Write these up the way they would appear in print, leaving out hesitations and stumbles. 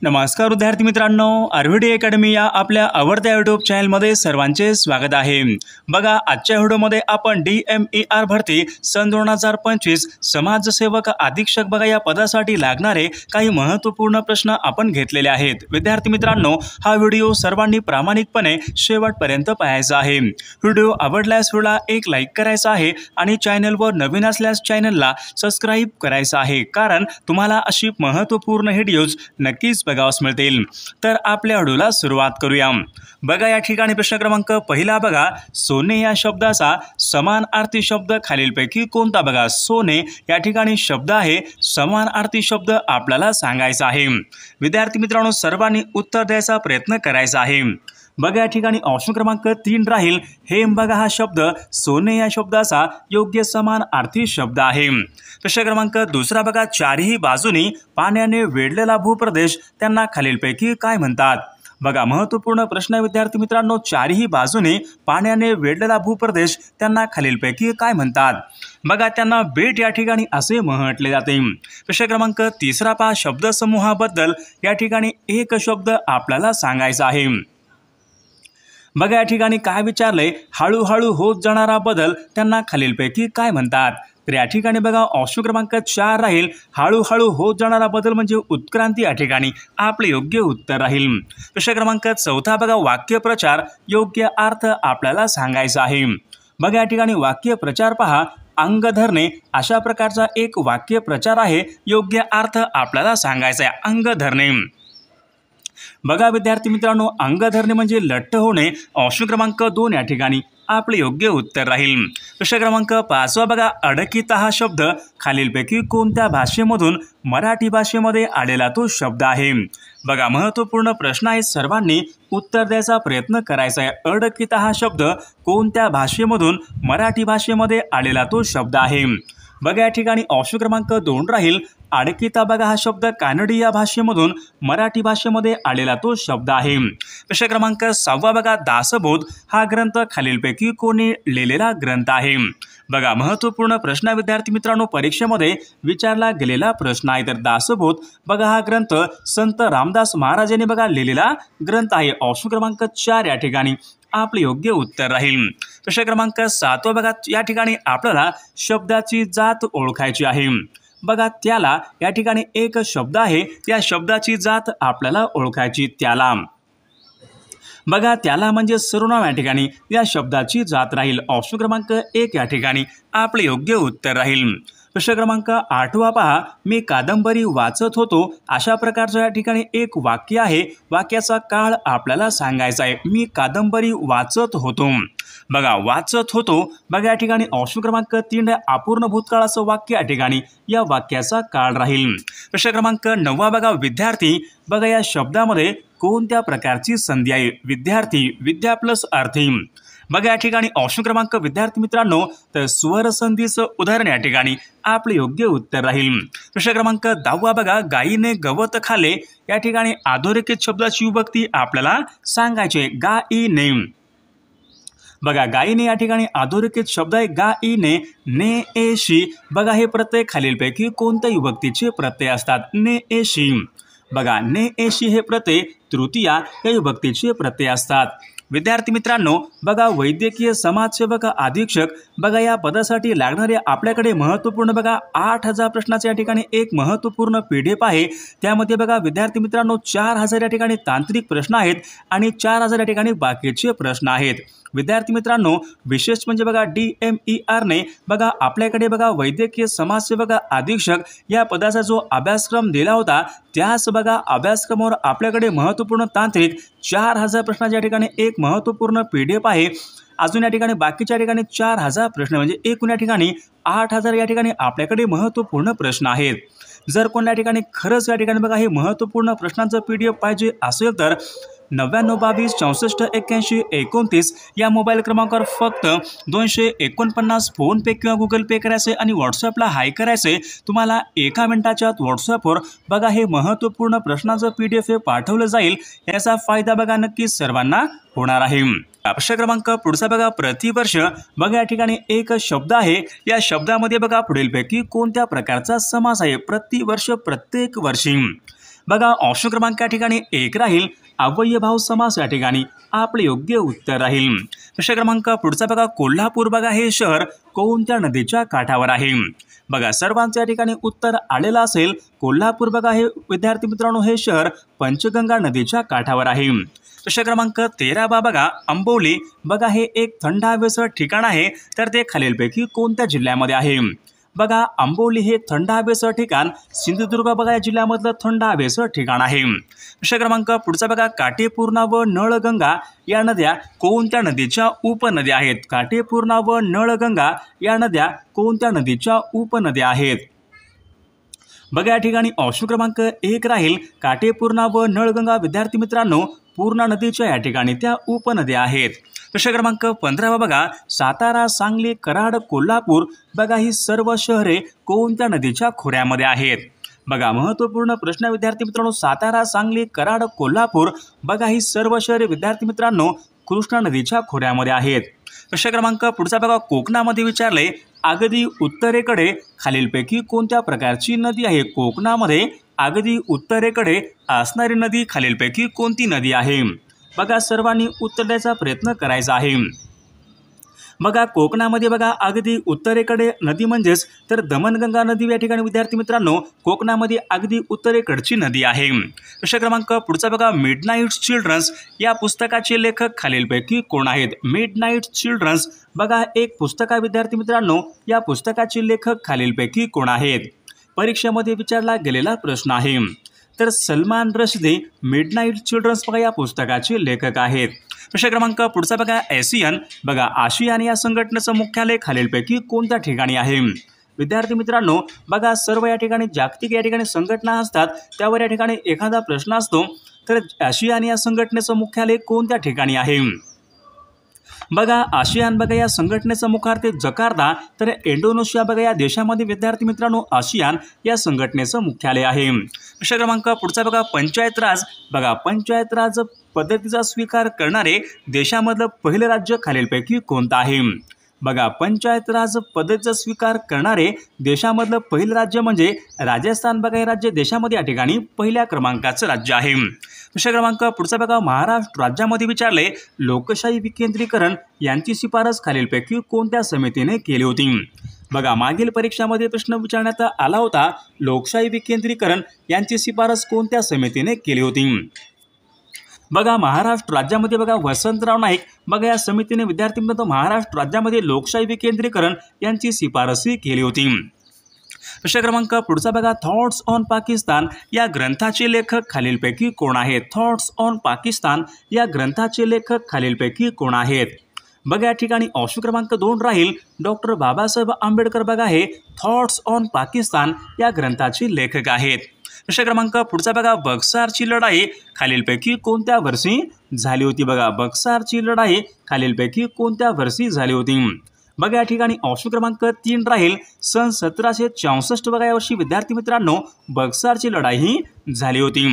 नमस्कार विद्यार्थी मित्रांनो, आरव्हीडी अकॅडमी या आपल्या आवडत्या यूट्यूब चॅनलमध्ये सर्वांचे स्वागत आहे। बघा, आजच्या व्हिडिओमध्ये आपण DMER भरती सन 2025 समाजसेवक अधीक्षक बघा या पदासाठी लागणारे काही महत्त्वपूर्ण प्रश्न आपण घेतलेले आहेत। विद्यार्थी मित्रांनो, हा व्हिडिओ सर्वांनी प्रामाणिकपणे शेवटपर्यंत पाहायचा आहे। व्हिडिओ आवडल्यास व्हिडिओला एक लाईक करायचा आहे आणि चॅनलवर नवीन असल्यास चॅनलला सबस्क्राइब करायचं आहे, कारण तुम्हाला अशी महत्त्वपूर्ण व्हिडिओज नक्कीच बघावयास मिळतील। तर आपल्या व्हिडिओला सुरुवात करूया। बघा, या ठिकाणी प्रश्न क्रमांक पहिला बघा, सोने या शब्दाचा समानार्थी शब्द खालीलपैकी कोणता? बघा, सोने या ठिकाणी शब्द आहे, समानार्थी शब्द आपल्याला सांगायचा आहे। विद्यार्थी मित्रांनो, सर्वांनी उत्तर द्यायचा प्रयत्न करायचा आहे। बघा, या ठिकाणी ऑप्शन क्रमांक 3 राहील हेम। बघा, हा शब्द सोने या शब्दाचा योग्य समानार्थी शब्द आहे। प्रश्न क्रमांक दुसरा बघा, चारही बाजूनी पाण्याने वेढलेला भूप्रदेश त्यांना खालीलपैकी काय म्हणतात? बघा, महत्त्वपूर्ण प्रश्न आहे विद्यार्थी मित्रांनो, चारही बाजूने पाण्याने वेढलेला भूप्रदेश त्यांना खालीलपैकी काय म्हणतात? बघा, त्यांना बेट या ठिकाणी असे म्हटले जाते। प्रश्न क्रमांक तिसरा पहा, शब्दसमूहाबद्दल या ठिकाणी एक शब्द आपल्याला सांगायचा आहे। बघा, या ठिकाणी काय विचारले, हळूहळू होत जाणारा बदल त्यांना खालीलपैकी काय म्हणतात? तर या ठिकाणी बघा, ऑप्शन क्रमांक 4 राहील हळूहळू होत जाणारा बदल म्हणजे उत्क्रांती या ठिकाणी आपले योग्य उत्तर राहील। प्रश्न क्रमांक 4 बघा, वाक्यप्रचार योग्य अर्थ आपल्याला सांगायचा आहे। बघा, या ठिकाणी वाक्यप्रचार पहा, अंग धरणे अशा प्रकारचा एक वाक्यप्रचार आहे, योग्य अर्थ आपल्याला सांगायचा आहे अंग धरणे। बघा विद्यार्थी मित्रांनो, अंग धरणे म्हणजे लठ्ठ होणे, ऑप्शन क्रमांक 2 या ठिकाणी आपले योग्य उत्तर राहील। प्रश्न क्रमांक 5 बघा, अडकिता हा शब्द खालीलपैकी कोणत्या भाषेमधून मराठी भाषेमध्ये आलेला तो शब्द आहे? बघा, महत्त्वपूर्ण प्रश्न आहे, सर्वांनी उत्तर द्यायचा प्रयत्न करायचा आहे। अडकिता हा शब्द कोणत्या भाषेमधून मराठी भाषेमध्ये आलेला तो शब्द आहे? बघा, या ठिकाणी ऑप्शन क्रमांक 2 राहील अडकिता। बघा, हा शब्द कानडी या भाषेमधून मराठी भाषेमध्ये आलेला तो शब्द आहे। प्रश्न क्रमांक 6 बघा, दासबोध हा ग्रंथ खालीलपैकी कोणी लिहिलेला ग्रंथ आहे? बघा, महत्त्वपूर्ण प्रश्न विद्यार्थी मित्रांनो, परीक्षेमध्ये विचारला गेलेला प्रश्न आहे। तर दासबोध बघा, हा ग्रंथ संत रामदास महाराज यांनी बघा लिहिलेला ग्रंथ आहे। ऑप्शन क्रमांक 4 या ठिकाणी आपले योग्य उत्तर राहील। प्रश्न क्रमांक 7 बघा, या ठिकाणी आपल्याला शब्दाची जात ओळखायची आहे। बघा, त्याला या ठिकाणी एक शब्द आहे, त्या शब्दाची जात आपल्याला ओळखायची। त्याला बघा, त्याला म्हणजे सर्वनाम या ठिकाणी या शब्दाची जात राहील। ऑप्शन क्रमांक 1 या ठिकाणी आपले योग्य उत्तर राहील। प्रश्न क्रमांक 8 पहा, मी कादंबरी वाचत होतो अशा प्रकारचं या ठिकाणी एक वाक्य आहे, वाक्याचा काळ आपल्याला सांगायचा आहे। मी कादंबरी वाचत होतो। बघा, वाचत होतो बघा, या ठिकाणी ऑप्शन क्रमांक 3 अपूर्ण भूतकाळाचं वाक्य या ठिकाणी या वाक्याचा काळ राहील। प्रश्न क्रमांक 9 बघा, विद्यार्थी बघा, या शब्दामध्ये कोणत्या प्रकारची संधी आहे? विद्यार्थी, विद्या प्लस अर्थी। बघा, या ठिकाणी ऑप्शन क्रमांक विद्यार्थी मित्रांनो, तर स्वर संधीचं उदाहरण या ठिकाणी आपले योग्य उत्तर राहील। प्रश्न क्रमांक 10 बघा, गायीने गवत खाल्ले या ठिकाणी अधोरेखित शब्दाची विभक्ती आपल्याला सांगायची। गायीने बघा, गायीने या ठिकाणी अधोरेखित शब्द आहे गायीने। ने एशी बघा, हे प्रत्यय खालीलपैकी कोणत्या विभक्तीचे प्रत्यय असतात? ने एशी बघा, ने एशी हे प्रत्यय तृतीया या विभक्तीचे प्रत्यय असतात। विद्यार्थी मित्रांनो, बघा, वैद्यकीय समाजसेवक अधीक्षक बघा या पदासाठी लागणारे आपल्याकडे महत्त्वपूर्ण बघा 8000 प्रश्नाचे या ठिकाणी एक महत्त्वपूर्ण PDF आहे। त्यामध्ये बघा विद्यार्थी मित्रांनो 4000 या ठिकाणी तांत्रिक प्रश्न आहेत आणि 4000 या ठिकाणी बाकीचे प्रश्न आहेत। विद्यार्थी मित्रांनो, विशेष म्हणजे बघा DMER ने बघा आपल्याकडे बघा वैद्यकीय समाजसेवक अधीक्षक या पदाचा जो अभ्यासक्रम दिला होता, त्याच बघा अभ्यासक्रमावर आपल्याकडे महत्त्वपूर्ण तांत्रिक 4000 प्रश्नाच्या या ठिकाणी एक महत्त्वपूर्ण PDF आहे। अजून या ठिकाणी बाकीच्या ठिकाणी 4000 प्रश्न म्हणजे एकूण या ठिकाणी 8000 या ठिकाणी आपल्याकडे महत्त्वपूर्ण प्रश्न आहेत। जर कोणत्या ठिकाणी खरंच या ठिकाणी बघा हे महत्त्वपूर्ण प्रश्नांचं PDF पाहिजे असेल तर 9922 64 81 29 या मोबाईल क्रमांकावर फक्त 249 फोनपे किंवा गुगल पे करायचे आणि व्हॉट्सअपला हाय करायचे। तुम्हाला 1 मिनिटाच्या आत व्हॉट्सअपवर बघा हे महत्त्वपूर्ण प्रश्नाचं PDF पाठवलं जाईल। याचा फायदा बघा नक्कीच सर्वांना होणार आहे। प्रश्न क्रमांक पुढचा बघा, प्रतिवर्ष बघा या ठिकाणी एक शब्द आहे, या शब्दामध्ये बघा पुढीलपैकी कोणत्या प्रकारचा समास आहे? प्रतिवर्ष, प्रत्येक वर्षी। बघा ऑप्शन क्रमांक या ठिकाणी 1 राहील अव्ययभाव समास या ठिकाणी आपले योग्य उत्तर राहील। प्रश्न क्रमांक पुढचा बघा कोल्हापूर बघा हे शहर कोणत्या नदीच्या काठावर आहे? बघा सर्वांचं या ठिकाणी उत्तर आलेलं असेल। कोल्हापूर बघा हे विद्यार्थी मित्रांनो हे शहर पंचगंगा नदीच्या काठावर आहे। प्रश्न क्रमांक 13 बघा आंबोली बघा हे एक थंड हवेचं ठिकाण आहे, तर ते खालीलपैकी कोणत्या जिल्ह्यामध्ये आहे? बघा आंबोली हे थंड हवेचं ठिकाण सिंधुदुर्ग बघा या जिल्ह्यामधलं थंड हवेचं ठिकाण आहे। प्रश्न क्रमांक पुढचा बघा काटेपूर्णा व नळगंगा या नद्या कोणत्या नदीच्या उपनद्या आहेत? काटेपूर्णा व नळगंगा या नद्या कोणत्या नदीच्या उपनद्या आहेत? बघा या ठिकाणी ऑप्शन क्रमांक 1 राहील काटेपूर्णा व नळगंगा विद्यार्थी मित्रांनो पूर्णा नदीच्या या ठिकाणी त्या उपनद्या आहेत। प्रश्न क्रमांक 15 बघा सातारा, सांगली, कराड, कोल्हापूर बघा ही सर्व शहरे कोणत्या नदीच्या खोऱ्यामध्ये आहेत? बघा महत्त्वपूर्ण प्रश्न विद्यार्थी मित्रांनो सातारा, सांगली, कराड, कोल्हापूर बघा ही सर्व शहरे विद्यार्थी मित्रांनो कृष्णा नदीच्या खोऱ्यामध्ये आहेत। प्रश्न क्रमांक पुढचा बघा कोकणामध्ये विचारले अगदी उत्तरेकडे खालीलपैकी कोणत्या प्रकारची नदी आहे? कोकणामध्ये अगदी उत्तरेकडे असणारी नदी खालीलपैकी कोणती नदी आहे? बघा सर्वांनी उत्तर द्यायचा प्रयत्न करायचा आहे। बघा कोकणामध्ये बघा अगदी उत्तरेकडे नदी म्हणजेच तर दमणगंगा नदी या ठिकाणी विद्यार्थी मित्रांनो कोकणामध्ये अगदी उत्तरेकडची नदी आहे। प्रश्न क्रमांक पुढचा बघा मिडनाईट चिल्ड्रन्स या पुस्तकाचे लेखक खालीलपैकी कोण आहेत? मिडनाईट चिल्ड्रन्स बघा एक पुस्तक आहे विद्यार्थी मित्रांनो, या पुस्तकाचे लेखक खालीलपैकी कोण आहेत? परीक्षेमध्ये विचारला गेलेला प्रश्न आहे। तर सलमान रश्दी मिडनाईट चिल्ड्रन्स बघा या पुस्तकाचे लेखक आहेत। प्रश्न क्रमांक पुढचा बघा आशियान या संघटनेचं मुख्यालय खालीलपैकी कोणत्या ठिकाणी आहे? विद्यार्थी मित्रांनो बघा सर्व या ठिकाणी जागतिक या ठिकाणी संघटना असतात, त्यावर या ठिकाणी एखादा प्रश्न असतो, तर आशियान या संघटनेचं मुख्यालय कोणत्या ठिकाणी आहे? बघा आशियान बघा या संघटनेचं मुख्यालय जकार्ता, तर इंडोनेशिया बघा या देशामध्ये विद्यार्थी मित्रांनो आशियान या संघटनेचं मुख्यालय आहे। प्रश्न क्रमांक पुढचा बघा पंचायत राज पद्धतीचा स्वीकार करणारे देशामधलं पहिलं राज्य खालीलपैकी कोणतं आहे? बघा पंचायत राज पद्धतीचा स्वीकार करणारे देशामधलं पहिलं राज्य म्हणजे राजस्थान बघा हे राज्य देशामध्ये या ठिकाणी पहिल्या क्रमांकाचं राज्य आहे। प्रश्न क्रमांक पुढचा बघा महाराष्ट्र राज्यामध्ये विचारले लोकशाही विकेंद्रीकरण यांची शिफारस खालीलपैकी कोणत्या समितीने केली होती? बघा मागील परीक्षामध्ये प्रश्न विचारण्यात आला होता लोकशाही विकेंद्रीकरण यांची शिफारस कोणत्या समितीने केली होती? बघा महाराष्ट्र राज्यामध्ये बघा वसंतराव नाईक बघा या समितीने विद्यार्थी मित्रांनो महाराष्ट्र राज्यामध्ये लोकशाही विकेंद्रीकरण यांची शिफारसी केली होती। प्रश्न क्रमांक पुढचा बघा थॉट्स ऑन पाकिस्तान या ग्रंथाचे लेखक खालीलपैकी कोण आहेत? थॉट्स ऑन पाकिस्तान या ग्रंथाचे लेखक खालीलपैकी कोण आहेत? बघा या ठिकाणी ऑप्शन क्रमांक 2 राहील डॉक्टर बाबासाहेब आंबेडकर बघा हे थॉट्स ऑन पाकिस्तान या ग्रंथाचे लेखक आहेत। प्रश्न क्रमांक पुढचा बघा बक्सारची लढाई खालीलपैकी कोणत्या वर्षी झाली होती? बघा बक्सारची लढाई खालीलपैकी कोणत्या वर्षी झाली होती? बघा या ठिकाणी ऑप्शन क्रमांक 3 राहील सन 1764 बघा या वर्षी विद्यार्थी मित्रांनो बक्सारची लढाई ही झाली होती।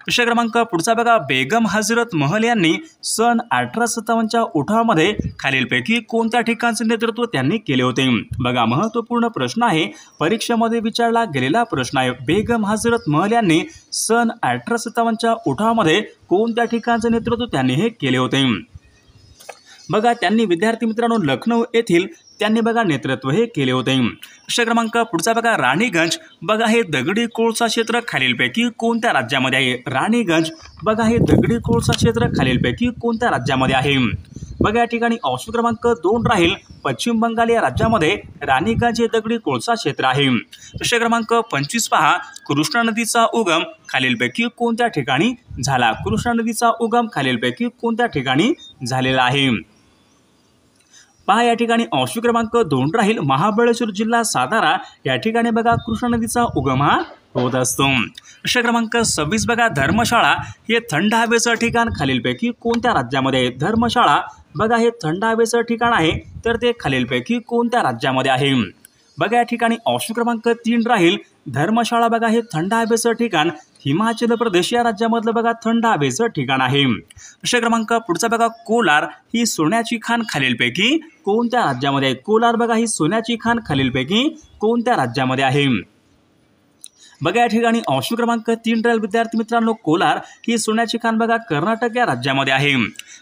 प्रश्न क्रमांक पुढचा बघा बेगम हजरत महल यांनी सन 1857च्या उठावामध्ये खालीलपैकी कोणत्या ठिकाणचे नेतृत्व त्यांनी केले होते? बघा महत्त्वपूर्ण प्रश्न आहे, परीक्षेमध्ये विचारला गेलेला प्रश्न आहे। बेगम हजरत महल यांनी सन 1857च्या उठावामध्ये कोणत्या ठिकाणचे नेतृत्व त्यांनी हे केले होते? बघा त्यांनी विद्यार्थी मित्रांनो लखनौ येथील त्यांनी बघा नेतृत्व हे केले होते। प्रश्न क्रमांक पुढचा बघा राणीगंज बघा हे दगडी कोळसा क्षेत्र खालीलपैकी कोणत्या राज्यामध्ये आहे? राणीगंज बघा हे दगडी कोळसा क्षेत्र खालीलपैकी कोणत्या राज्यामध्ये आहे? बघा या ठिकाणी ऑप्शन क्रमांक 2 राहील पश्चिम बंगाल या राज्यामध्ये राणीगंज हे दगडी कोळसा क्षेत्र आहे। प्रश्न क्रमांक 25 पहा कृष्णा नदीचा उगम खालीलपैकी कोणत्या ठिकाणी झाला? कृष्णा नदीचा उगम खालीलपैकी कोणत्या ठिकाणी झालेला आहे? पहा या ठिकाणी ऑप्शन क्रमांक 2 राहील महाबळेश्वर जिल्हा सातारा या ठिकाणी बघा कृष्णा नदीचा उगम हा होत असतो। प्रश्न क्रमांक 26 बघा धर्मशाळा हे थंड हवेचं ठिकाण खालीलपैकी कोणत्या राज्यामध्ये आहे? धर्मशाळा बघा हे थंड हवेचं ठिकाण आहे, तर ते खालीलपैकी कोणत्या राज्यामध्ये आहे? बघा या ठिकाणी ऑप्शन क्रमांक 3 राहील धर्मशाळा बघा हे थंड हवेचं ठिकाण हिमाचल प्रदेश या राज्यामधलं बघा थंड हवेचं ठिकाण आहे। प्रश्न क्रमांक पुढचा बघा कोलार ही सोन्याची खाण खालीलपैकी कोणत्या राज्यामध्ये आहे? कोलार बघा ही सोन्याची खाण खालीलपैकी कोणत्या राज्यामध्ये आहे? बघा या ठिकाणी ऑप्शन क्रमांक 3 राहील विद्यार्थी मित्रांनो कोलार ही सोन्याची खाण बघा कर्नाटक या राज्यामध्ये आहे।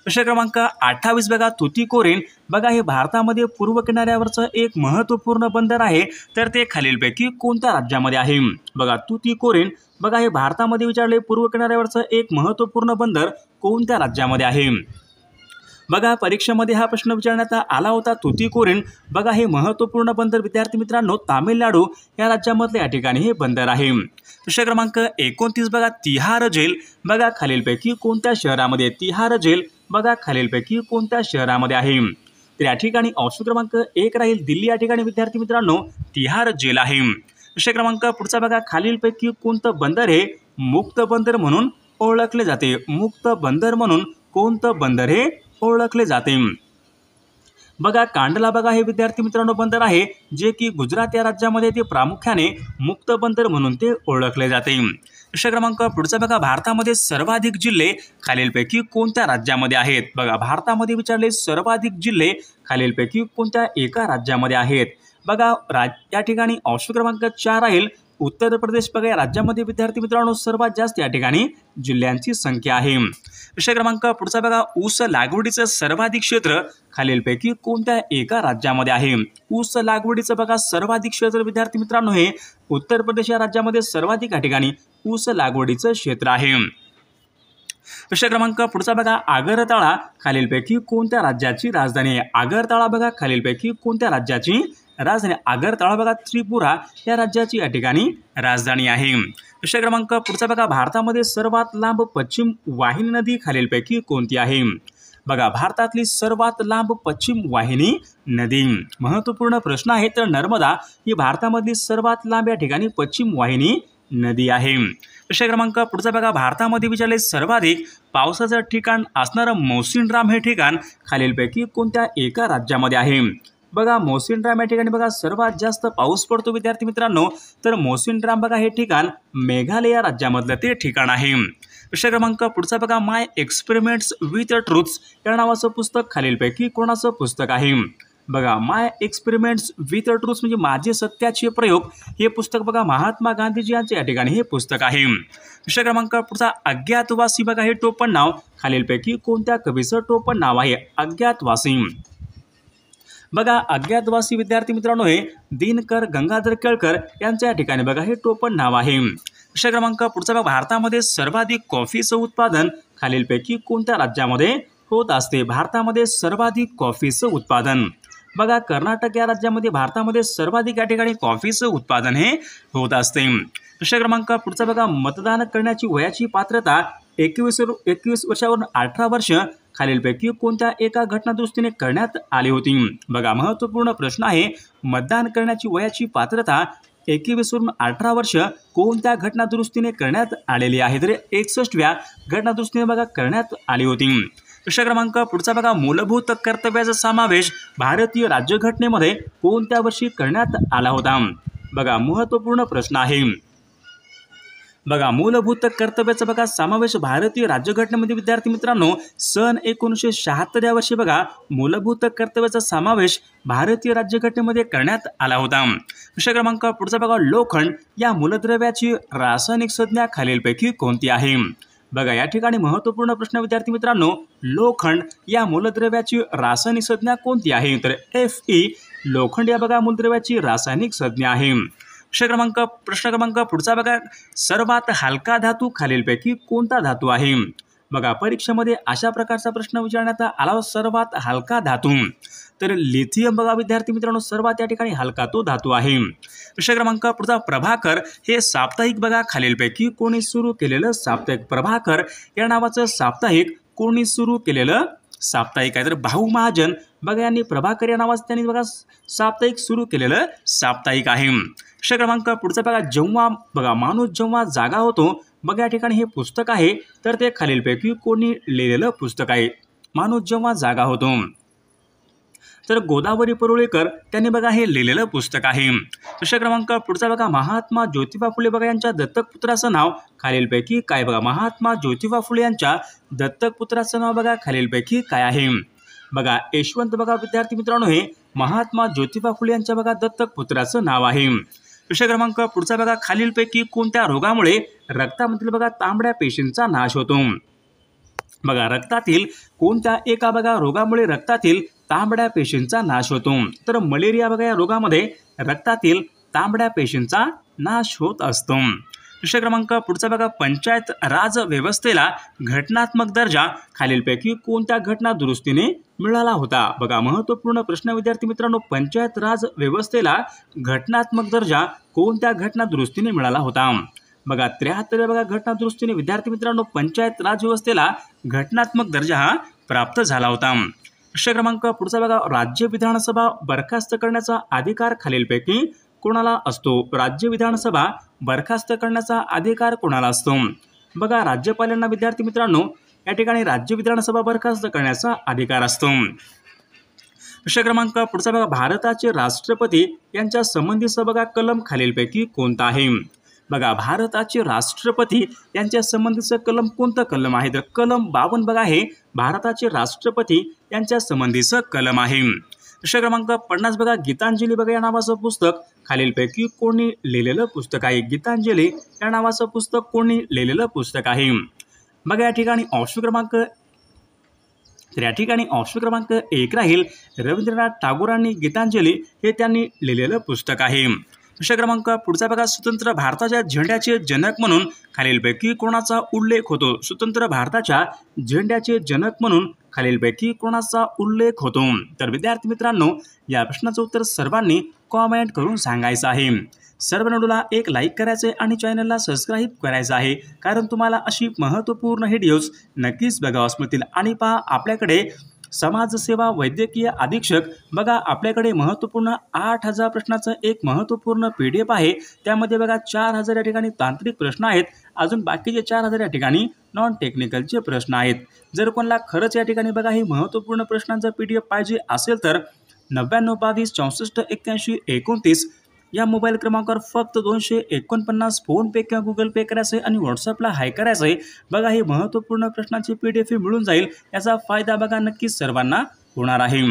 प्रश्न क्रमांक 28 बघा तुतीकोरीन बघा हे भारतामध्ये पूर्व किनाऱ्यावरचं एक महत्त्वपूर्ण बंदर आहे, तर ते खालीलपैकी कोणत्या राज्यामध्ये आहे? बघा तुतीकोरीन बघा हे भारतामध्ये विचारले पूर्व किनाऱ्यावरचं एक महत्त्वपूर्ण बंदर कोणत्या राज्यामध्ये आहे? बघा परीक्षेमध्ये हा प्रश्न विचारण्यात आला होता। तुतीकोरीन बघा हे महत्त्वपूर्ण बंदर विद्यार्थी मित्रांनो तामिळनाडू या राज्यामधले या ठिकाणी हे बंदर आहे। प्रश्न क्रमांक 29 बघा तिहार जेल बघा खालीलपैकी कोणत्या शहरामध्ये? तिहार जेल बघा खालीलपैकी कोणत्या शहरामध्ये आहे? तर या ठिकाणी ऑप्शन क्रमांक 1 राहील दिल्ली या ठिकाणी विद्यार्थी मित्रांनो तिहार जेल आहे। प्रश्न क्रमांक पुढचा बघा खालीलपैकी कोणतं बंदर हे मुक्त बंदर म्हणून ओळखले जाते? मुक्त बंदर म्हणून कोणतं बंदर हे ओळखले जाते? बघा कांडला बघा हे विद्यार्थी मित्रांनो बंदर आहे जे की गुजरात या राज्यामध्ये ते प्रामुख्याने मुक्त बंदर म्हणून ते ओळखले जाते। प्रश्न क्रमांक पुढचा बघा भारतामध्ये सर्वाधिक जिल्हे खालीलपैकी कोणत्या राज्यामध्ये आहेत? बघा भारतामध्ये विचारले सर्वाधिक जिल्हे खालीलपैकी कोणत्या एका राज्यामध्ये आहेत? बघा या ठिकाणी ऑप्शन क्रमांक 4 राहील उत्तर प्रदेश बघा या राज्यामध्ये विद्यार्थी मित्रांनो सर्वात जास्त या ठिकाणी जिल्ह्यांची संख्या आहे। प्रश्न क्रमांक पुढचा बघा ऊस लागवडीचं सर्वाधिक क्षेत्र खालीलपैकी कोणत्या एका राज्यामध्ये आहे? ऊस लागवडीचं बघा सर्वाधिक क्षेत्र विद्यार्थी मित्रांनो हे उत्तर प्रदेश या राज्यामध्ये सर्वाधिक या ठिकाणी ऊस लागवडीचं क्षेत्र आहे। प्रश्न क्रमांक पुढचा बघा आगरताळा खालीलपैकी कोणत्या राज्याची राजधानी आहे? आगरताळा बघा खालीलपैकी कोणत्या राज्याची राजधानी? आगरताळा बघा त्रिपुरा या राज्याची या ठिकाणी राजधानी आहे। प्रश्न क्रमांक पुढचा बघा भारतामध्ये सर्वात लांब पश्चिम वाहिनी नदी खालीलपैकी कोणती आहे? बघा भारतातली सर्वात लांब पश्चिम वाहिनी नदी महत्त्वपूर्ण प्रश्न आहे। तर नर्मदा ही भारतामधली सर्वात लांब या ठिकाणी पश्चिम वाहिनी नदी आहे। प्रश्न क्रमांक पुढचा बघा भारतामध्ये विचारले सर्वाधिक पावसाचं ठिकाण असणारं मौसिनराम हे ठिकाण खालीलपैकी कोणत्या एका राज्यामध्ये आहे? बघा मौसिनराम या ठिकाणी बघा सर्वात जास्त पाऊस पडतो विद्यार्थी मित्रांनो, तर मौसिनराम बघा हे ठिकाण मेघालय या राज्यामधलं ते ठिकाण आहे। प्रश्न क्रमांक पुढचा बघा माय एक्सपेरिमेंट्स विथ ट्रूथ्स या नावाचं पुस्तक खालीलपैकी कोणाचं पुस्तक आहे? बघा माय एक्सपेरिमेंट्स विथ ट्रूथ्स म्हणजे माझे सत्याचे प्रयोग हे पुस्तक बघा महात्मा गांधीजी यांचे या ठिकाणी हे पुस्तक आहे। प्रश्न क्रमांक पुढचा अज्ञातवासी बघा हे टोपण नाव खालीलपैकी कोणत्या कवीचं टोपण नाव आहे? अज्ञातवासी बघा अज्ञातवासी विद्यार्थी मित्रांनो हे दिनकर गंगाधर केळकर यांच्या या ठिकाणी बघा हे टोपण नाव आहे। प्रश्न क्रमांक पुढचा बघा भारतामध्ये सर्वाधिक कॉफीचं उत्पादन खालीलपैकी कोणत्या राज्यामध्ये होत असते? भारतामध्ये सर्वाधिक कॉफीचं उत्पादन बघा कर्नाटक या राज्यामध्ये भारतामध्ये सर्वाधिक या ठिकाणी कॉफीचं उत्पादन हे होत असते। प्रश्न क्रमांक पुढचा बघा मतदान करण्याची वयाची पात्रता 21 वर्षावरून 18 वर्ष खालीलपैकी कोणत्या एका घटनादुरुस्तीने करण्यात आली होती? बघा महत्त्वपूर्ण प्रश्न आहे। मतदान करण्याची वयाची पात्रता 21 वरून 18 वर्ष कोणत्या घटनादुरुस्तीने करण्यात आलेली आहे? तर 61व्या घटनादुरुस्तीने बघा करण्यात आली होती। प्रश्न क्रमांक पुढचा बघा मूलभूत कर्तव्याचा समावेश भारतीय राज्यघटनेमध्ये कोणत्या वर्षी करण्यात आला होता? बघा महत्त्वपूर्ण प्रश्न आहे। बघा मूलभूत कर्तव्याचा बघा समावेश भारतीय राज्यघटनेमध्ये विद्यार्थी मित्रांनो सन 1976 या वर्षी बघा मूलभूत कर्तव्याचा समावेश भारतीय राज्यघटनेमध्ये करण्यात आला होता। प्रश्न क्रमांक पुढचा बघा लोखंड या मूलद्रव्याची रासायनिक संज्ञा खालीलपैकी कोणती आहे? बघा या ठिकाणी महत्त्वपूर्ण प्रश्न विद्यार्थी मित्रांनो लोखंड या मूलद्रव्याची रासायनिक संज्ञा कोणती आहे? तर Fe लोखंड या बघा मूलद्रव्याची रासायनिक संज्ञा आहे। प्रश्न क्रमांक पुढचा बघा सर्वात हलका धातू खालीलपैकी कोणता धातू आहे? बघा परीक्षेमध्ये अशा प्रकारचा प्रश्न विचारण्यात आला सर्वात हलका धातू तर लिथियम बघा विद्यार्थी मित्रांनो सर्वात या ठिकाणी हलका तो धातू आहे। प्रश्न क्रमांक पुढचा प्रभाकर हे साप्ताहिक बघा खालीलपैकी कोणी सुरू केलेलं साप्ताहिक? प्रभाकर या नावाचं साप्ताहिक कोणी सुरू केलेलं साप्ताहिक आहे? तर भाऊ महाजन बघा यांनी प्रभाकर या नावाचं त्यांनी बघा साप्ताहिक सुरू केलेलं साप्ताहिक आहे। प्रश्न क्रमांक पुढचा बघा जेव्हा बघा माणूस जेव्हा जागा होतो बघा या ठिकाणी हे पुस्तक आहे तर ते खालीलपैकी कोणी लिहिलेलं पुस्तक आहे? माणूस जेव्हा जागा होतो तर गोदावरी परुळेकर त्यांनी बघा हे लिहिलेलं पुस्तक आहे। प्रश्न क्रमांक पुढचा बघा महात्मा ज्योतिबा फुले बघा यांच्या दत्तक पुत्राचं नाव खालीलपैकी काय? बघा महात्मा ज्योतिबा फुले यांच्या दत्तक पुत्राचं नाव बघा खालीलपैकी काय आहे? बघा यशवंत बघा विद्यार्थी मित्रांनो हे महात्मा ज्योतिबा फुले यांच्या बघा दत्तक पुत्राचं नाव आहे। विषय क्रमांक पुढचा बघा, खालीलपैकी कोणत्या रोगामुळे रक्तामधील बघा तांबड्या पेशींचा नाश होतो? बघा, रक्तातील कोणत्या एका बघा रोगामुळे रक्तातील तांबड्या पेशींचा नाश होतो? तर मलेरिया बघा या रोगामध्ये रक्तातील तांबड्या पेशींचा नाश होत असतो. विषय क्रमांक पुढचा बघा, पंचायत राज व्यवस्थेला घटनात्मक दर्जा खालीलपैकी कोणत्या घटना दुरुस्तीने मिळाला होता? बघा, महत्त्वपूर्ण प्रश्न विद्यार्थी मित्रांनो. पंचायत राज व्यवस्थेला घटनात्मक दर्जा कोणत्या घटना दुरुस्तीने मिळाला होता? बघा, 73 बघा घटना दुरुस्तीने विद्यार्थी मित्रांनो पंचायत राज व्यवस्थेला घटनात्मक दर्जा हा प्राप्त झाला होता. विषय क्रमांक पुढचा बघा, राज्य विधानसभा बरखास्त करण्याचा अधिकार खालीलपैकी कोणाला असतो? राज्य विधानसभा बरखास्त करण्याचा अधिकार कोणाला असतो? बघा, राज्यपालांना विद्यार्थी मित्रांनो या ठिकाणी राज्य विधानसभा बरखास्त करण्याचा अधिकार असतो. विषय क्रमांक पुढचा बघा, भारताचे राष्ट्रपती यांच्या संबंधीचा बघा कलम खालीलपैकी कोणता आहे? बघा, भारताचे राष्ट्रपती यांच्या संबंधीचं कलम कोणतं कलम आहे? तर कलम 52 बघा हे भारताचे राष्ट्रपती यांच्या संबंधीचं कलम आहे. विषय क्रमांक 50 बघा, गीतांजली बघा या नावाचं पुस्तक खालीलपैकी कोणी लिहिलेलं पुस्तक आहे? गीतांजली या नावाचं पुस्तक कोणी लिहिलेलं पुस्तक आहे? बघा, या ठिकाणी ऑप्शन क्रमांक 1 राहील रवींद्रनाथ टागोरांनी गीतांजली हे त्यांनी लिहिलेलं पुस्तक आहे. विषय क्रमांक पुढचा बघा, स्वतंत्र भारताच्या झेंड्याचे जनक म्हणून खालीलपैकी कोणाचा उल्लेख होतो? स्वतंत्र भारताच्या झेंड्याचे जनक म्हणून खालीलपैकी कोणाचा उल्लेख होतो? तर विद्यार्थी मित्रांनो या प्रश्नाचं उत्तर सर्वांनी कॉमेंट करून सांगायचं आहे. सर्व व्हिडिओला एक लाईक करायचे आणि चॅनलला सबस्क्राईब करायचं आहे, कारण तुम्हाला अशी महत्त्वपूर्ण व्हिडिओज नक्कीच बघावयास मिळतील. आणि पहा, आपल्याकडे समाजसेवा वैद्यकीय अधीक्षक बघा आपल्याकडे महत्त्वपूर्ण 8000 प्रश्नाचं एक महत्त्वपूर्ण PDF आहे. त्यामध्ये बघा 4000 या ठिकाणी तांत्रिक प्रश्न आहेत, अजून बाकीचे 4000 या ठिकाणी नॉन टेक्निकलचे प्रश्न आहेत. जर कोणाला खरंच या ठिकाणी बघा हे महत्त्वपूर्ण प्रश्नांचा PDF पाहिजे असेल तर 99 22 64 81 29 या मोबाईल क्रमांकावर फक्त 249 फोनपे किंवा गुगल पे करायचं आहे आणि व्हॉट्सअपला हाय करायचं आहे. बघा, हे महत्त्वपूर्ण प्रश्नांचे PDF मिळून जाईल. याचा फायदा बघा नक्कीच सर्वांना होणार आहे.